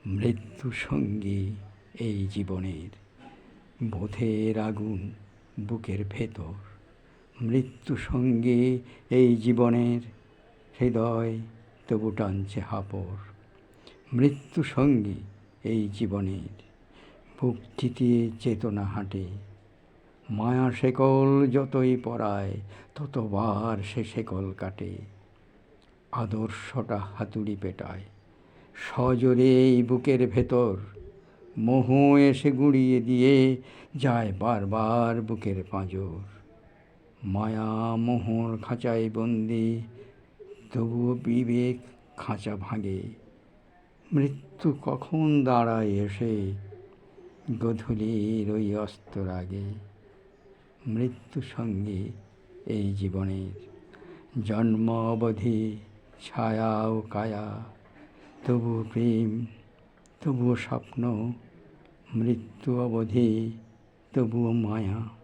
মৃত্যু সঙ্গী এই জীবনের, বোধের আগুন বুকের ভেতর। মৃত্যু সঙ্গী এই জীবনের, হৃদয় তবু টানছে হাপর। মৃত্যু সঙ্গী এই জীবনের, বুক চিতিয়ে চেতনা হাঁটে। মায়া শেকল যতই পরায়, ততবার সে শেকল কাটে। আদর্শটা হাতুড়ি পেটায় সজোরে এই বুকের ভেতর। মোহ এসে গুঁড়িয়ে দিয়ে যায় বারবার বুকের পাঁজর। মায়া মোহর খাঁচায় বন্দি, তবুও বিবেক খাঁচা ভাঙে। মৃত্যু কখন দাঁড়ায় এসে গোধূলির ওই অস্তরাগে। মৃত্যু সঙ্গী এই জীবনের, জন্ম অবধি ছায়া ও কায়া। তবুও প্রেম, তবুও স্বপ্ন, মৃত্যু অবধি তবুও মায়া।